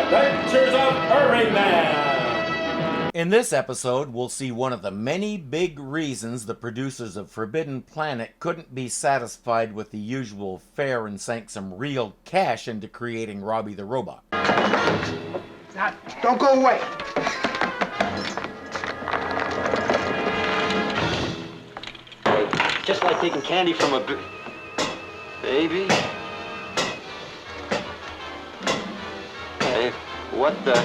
Adventures of Irvingman! In this episode, we'll see one of the many big reasons the producers of Forbidden Planet couldn't be satisfied with the usual fare and sank some real cash into creating Robbie the Robot. Don't go away. Hey, just like taking candy from a baby. Hey, what the?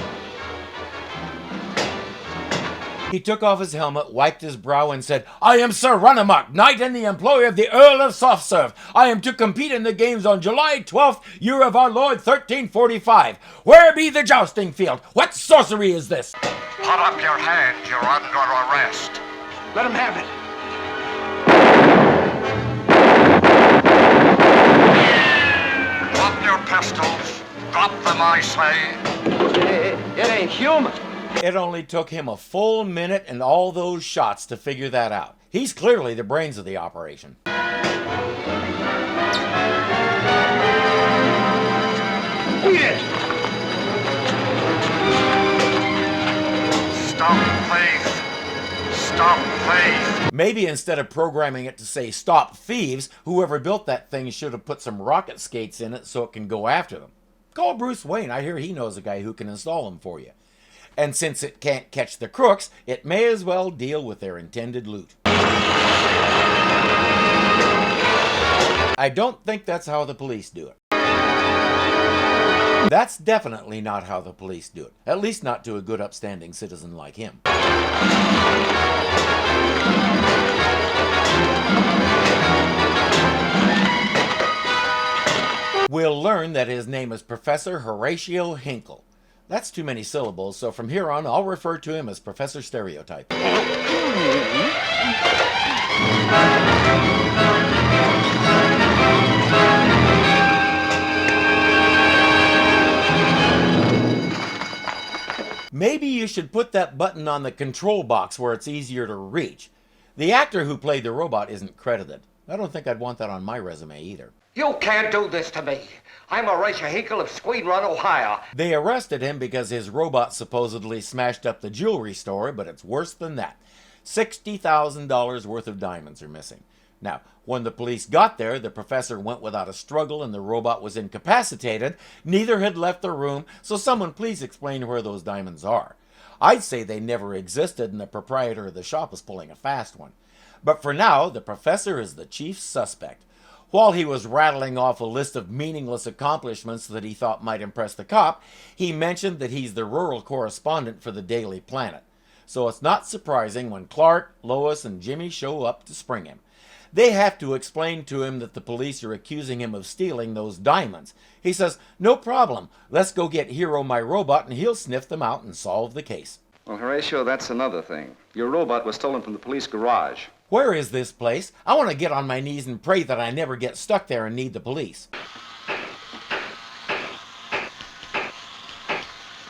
He took off his helmet, wiped his brow, and said, "I am Sir Runaway, knight and the employee of the Earl of Softserve. I am to compete in the games on July 12th, year of our Lord 1345. Where be the jousting field? What sorcery is this?" Put up your hands, you're under arrest. Let him have it. Drop your pistols. Drop them, I say. It ain't human. It only took him a full minute and all those shots to figure that out. He's clearly the brains of the operation. Eat it. Stop, please. Stop, please. Maybe instead of programming it to say "stop thieves," whoever built that thing should have put some rocket skates in it so it can go after them. Call Bruce Wayne. I hear he knows a guy who can install them for you. And since it can't catch the crooks, it may as well deal with their intended loot. I don't think that's how the police do it. That's definitely not how the police do it. At least not to a good upstanding citizen like him. We'll learn that his name is Professor Horatio Hinkle. That's too many syllables, so from here on, I'll refer to him as Professor Stereotype. Maybe you should put that button on the control box where it's easier to reach. The actor who played the robot isn't credited. I don't think I'd want that on my resume either. You can't do this to me. I'm Horatio Hinkle of Squeen Run, Ohio. They arrested him because his robot supposedly smashed up the jewelry store, but it's worse than that. $60,000 worth of diamonds are missing. Now, when the police got there, the professor went without a struggle and the robot was incapacitated. Neither had left the room, so someone please explain where those diamonds are. I'd say they never existed and the proprietor of the shop was pulling a fast one. But for now, the professor is the chief suspect. While he was rattling off a list of meaningless accomplishments that he thought might impress the cop, he mentioned that he's the rural correspondent for the Daily Planet. So it's not surprising when Clark, Lois, and Jimmy show up to spring him. They have to explain to him that the police are accusing him of stealing those diamonds. He says, "No problem. Let's go get Hero, my robot, and he'll sniff them out and solve the case." Well, Horatio, that's another thing. Your robot was stolen from the police garage. Where is this place? I want to get on my knees and pray that I never get stuck there and need the police.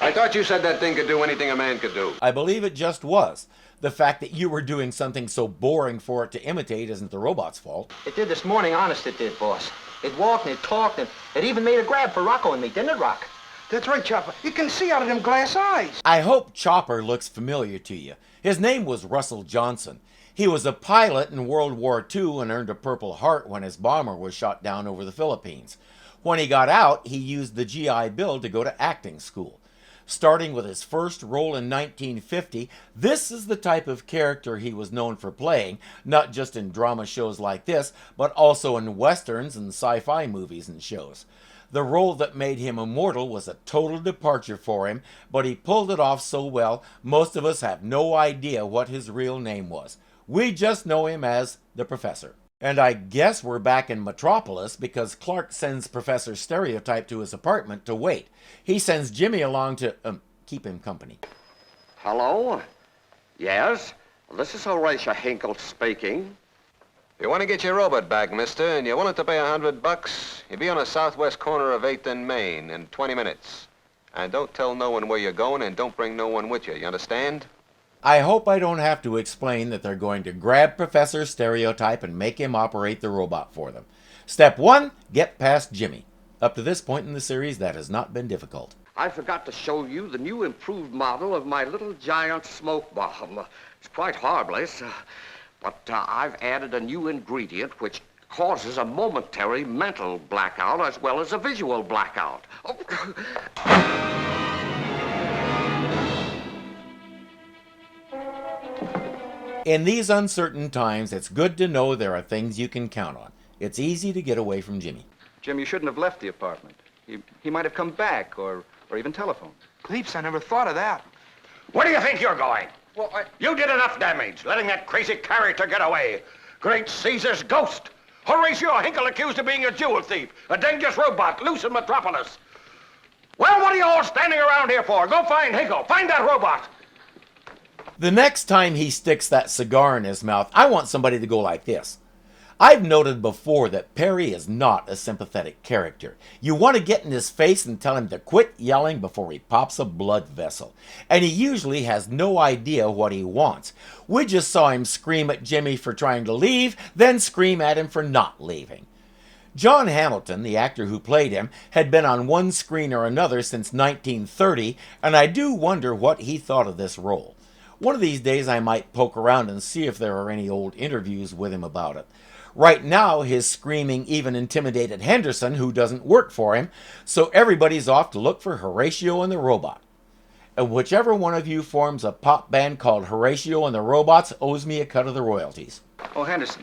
I thought you said that thing could do anything a man could do. I believe it just was. The fact that you were doing something so boring for it to imitate isn't the robot's fault. It did this morning, honest it did, boss. It walked and it talked and it even made a grab for Rocco and me, didn't it, Rock? That's right, Chopper. You can see out of them glass eyes. I hope Chopper looks familiar to you. His name was Russell Johnson. He was a pilot in World War II and earned a Purple Heart when his bomber was shot down over the Philippines. When he got out, he used the GI Bill to go to acting school. Starting with his first role in 1950, this is the type of character he was known for playing, not just in drama shows like this, but also in westerns and sci-fi movies and shows. The role that made him immortal was a total departure for him, but he pulled it off so well, most of us have no idea what his real name was. We just know him as the Professor. And I guess we're back in Metropolis because Clark sends Professor Stereotype to his apartment to wait. He sends Jimmy along to keep him company. Hello? Yes? This is Horatio Hinkle speaking. You want to get your robot back, mister, and you're willing to pay $100? You'll be on the southwest corner of 8th and Main in 20 minutes. And don't tell no one where you're going, and don't bring no one with you. You understand? I hope I don't have to explain that they're going to grab Professor Stereotype and make him operate the robot for them. Step 1, get past Jimmy. Up to this point in the series, that has not been difficult. I forgot to show you the new improved model of my little giant smoke bomb. It's quite harmless, but I've added a new ingredient which causes a momentary mental blackout as well as a visual blackout. In these uncertain times, it's good to know there are things you can count on. It's easy to get away from Jimmy. Jim, you shouldn't have left the apartment. He might have come back or even telephoned. Bleeps, I never thought of that. Where do you think you're going? Well, You did enough damage, letting that crazy character get away. Great Caesar's ghost. Horatio Hinkle accused of being a jewel thief, a dangerous robot loose in Metropolis. Well, what are you all standing around here for? Go find Hinkle. Find that robot. The next time he sticks that cigar in his mouth, I want somebody to go like this. I've noted before that Perry is not a sympathetic character. You want to get in his face and tell him to quit yelling before he pops a blood vessel. And he usually has no idea what he wants. We just saw him scream at Jimmy for trying to leave, then scream at him for not leaving. John Hamilton, the actor who played him, had been on one screen or another since 1930, and I do wonder what he thought of this role. One of these days I might poke around and see if there are any old interviews with him about it. Right now, his screaming even intimidated Henderson, who doesn't work for him, so everybody's off to look for Horatio and the Robot. And whichever one of you forms a pop band called Horatio and the Robots owes me a cut of the royalties. Oh, Henderson,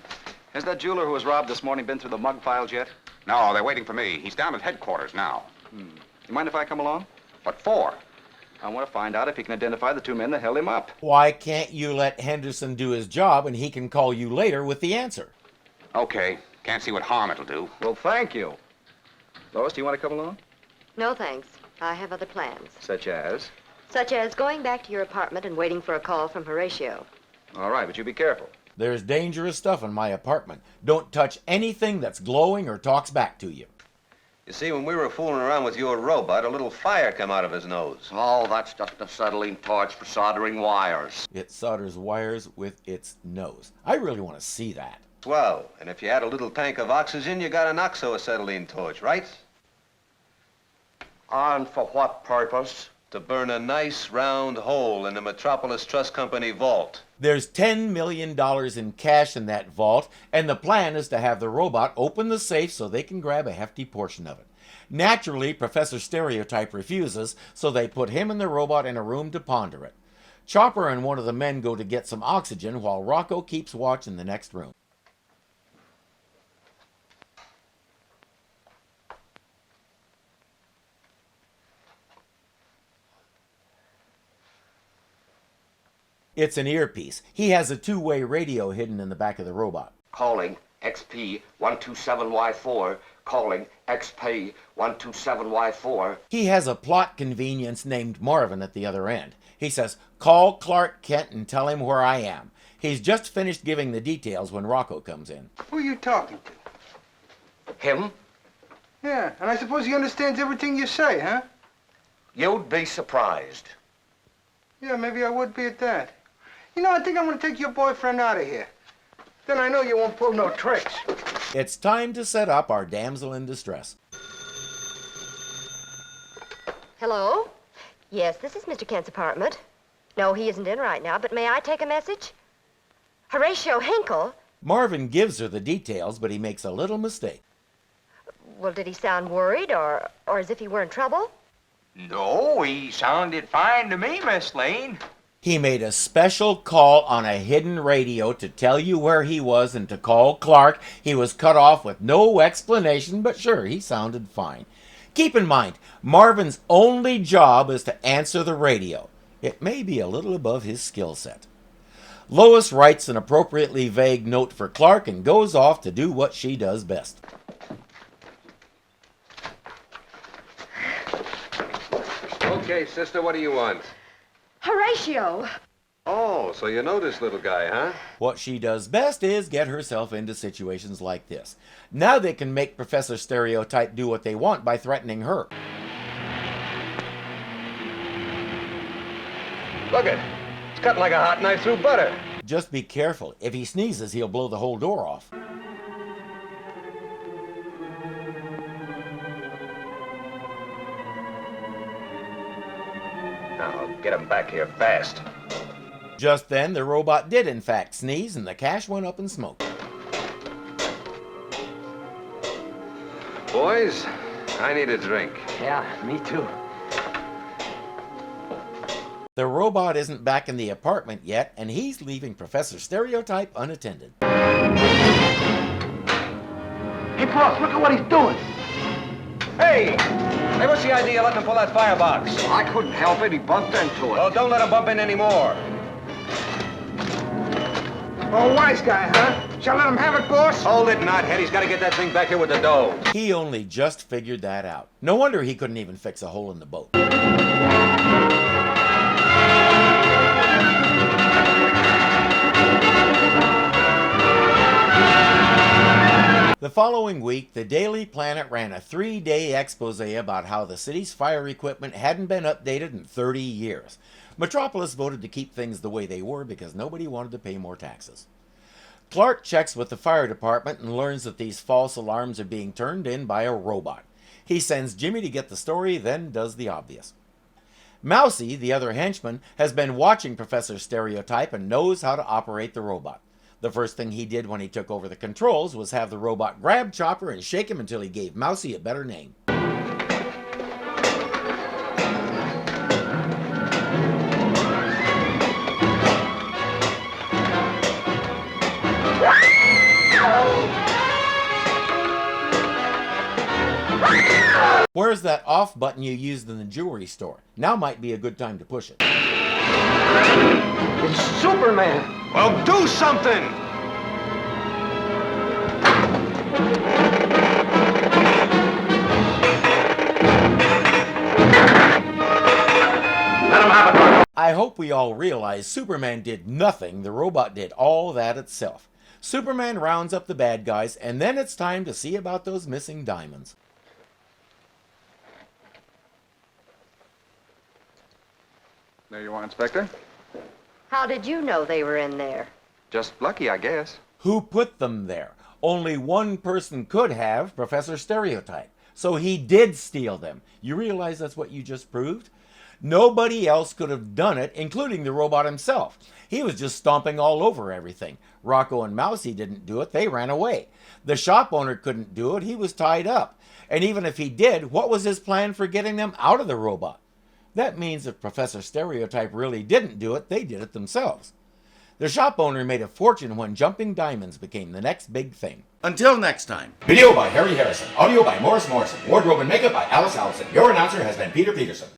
has that jeweler who was robbed this morning been through the mug files yet? No, they're waiting for me. He's down at headquarters now. You mind if I come along? What for? I want to find out if he can identify the two men that held him up. Why can't you let Henderson do his job and he can call you later with the answer? Okay. Can't see what harm it'll do. Well, thank you. Lois, do you want to come along? No, thanks. I have other plans. Such as? Such as going back to your apartment and waiting for a call from Horatio. All right, but you be careful. There's dangerous stuff in my apartment. Don't touch anything that's glowing or talks back to you. You see, when we were fooling around with your robot, a little fire come out of his nose. Oh, that's just a acetylene torch for soldering wires. It solders wires with its nose. I really want to see that. Swell. And if you add a little tank of oxygen, you got an oxo-acetylene torch, right? And for what purpose? To burn a nice round hole in the Metropolis Trust Company vault. There's $10 million in cash in that vault, and the plan is to have the robot open the safe so they can grab a hefty portion of it. Naturally, Professor Stereotype refuses, so they put him and the robot in a room to ponder it. Chopper and one of the men go to get some oxygen while Rocco keeps watch in the next room. It's an earpiece. He has a two-way radio hidden in the back of the robot. Calling XP 127Y4. Calling XP 127Y4. He has a plot convenience named Marvin at the other end. He says, "Call Clark Kent and tell him where I am." He's just finished giving the details when Rocco comes in. Who are you talking to? Him? Yeah, and I suppose he understands everything you say, huh? You'd be surprised. Yeah, maybe I would be at that. You know, I think I'm gonna take your boyfriend out of here. Then I know you won't pull no tricks. It's time to set up our damsel in distress. Hello? Yes, this is Mr. Kent's apartment. No, he isn't in right now, but may I take a message? Horatio Hinkle? Marvin gives her the details, but he makes a little mistake. Well, did he sound worried or as if he were in trouble? No, he sounded fine to me, Miss Lane. He made a special call on a hidden radio to tell you where he was and to call Clark. He was cut off with no explanation, but sure, he sounded fine. Keep in mind, Marvin's only job is to answer the radio. It may be a little above his skill set. Lois writes an appropriately vague note for Clark and goes off to do what she does best. Okay, sister, what do you want? Horatio! Oh, so you know this little guy, huh? What she does best is get herself into situations like this. Now they can make Professor Stereotype do what they want by threatening her. Look it. It's cutting like a hot knife through butter. Just be careful. If he sneezes, he'll blow the whole door off. Now, get him back here fast. Just then, the robot did in fact sneeze and the cash went up in smoke. Boys, I need a drink. Yeah, me too. The robot isn't back in the apartment yet, and he's leaving Professor Stereotype unattended. Hey, boss, look at what he's doing. Hey! Hey, what's the idea of letting him pull that firebox? I couldn't help it. He bumped into it. Well, don't let him bump in anymore. Oh, wise guy, huh? Shall I let him have it, boss? Hold it, knothead. He's got to get that thing back here with the dough. He only just figured that out. No wonder he couldn't even fix a hole in the boat. The following week, the Daily Planet ran a 3-day expose about how the city's fire equipment hadn't been updated in 30 years. Metropolis voted to keep things the way they were because nobody wanted to pay more taxes. Clark checks with the fire department and learns that these false alarms are being turned in by a robot. He sends Jimmy to get the story, then does the obvious. Mousy, the other henchman, has been watching Professor Stereotype and knows how to operate the robot. The first thing he did when he took over the controls was have the robot grab Chopper and shake him until he gave Mousy a better name. Where's that off button you used in the jewelry store? Now might be a good time to push it. It's Superman. Well, do something! Let him have it. I hope we all realize Superman did nothing, the robot did all that itself. Superman rounds up the bad guys, and then it's time to see about those missing diamonds. There you are, Inspector. How did you know they were in there? Just lucky, I guess. Who put them there? Only one person could have, Professor Stereotype. So he did steal them. You realize that's what you just proved? Nobody else could have done it, including the robot himself. He was just stomping all over everything. Rocco and Mousy didn't do it, they ran away. The shop owner couldn't do it, he was tied up. And even if he did, what was his plan for getting them out of the robot? That means if Professor Stereotype really didn't do it, they did it themselves. The shop owner made a fortune when jumping diamonds became the next big thing. Until next time. Video by Harry Harrison. Audio by Morris Morrison. Wardrobe and makeup by Alice Allison. Your announcer has been Peter Peterson.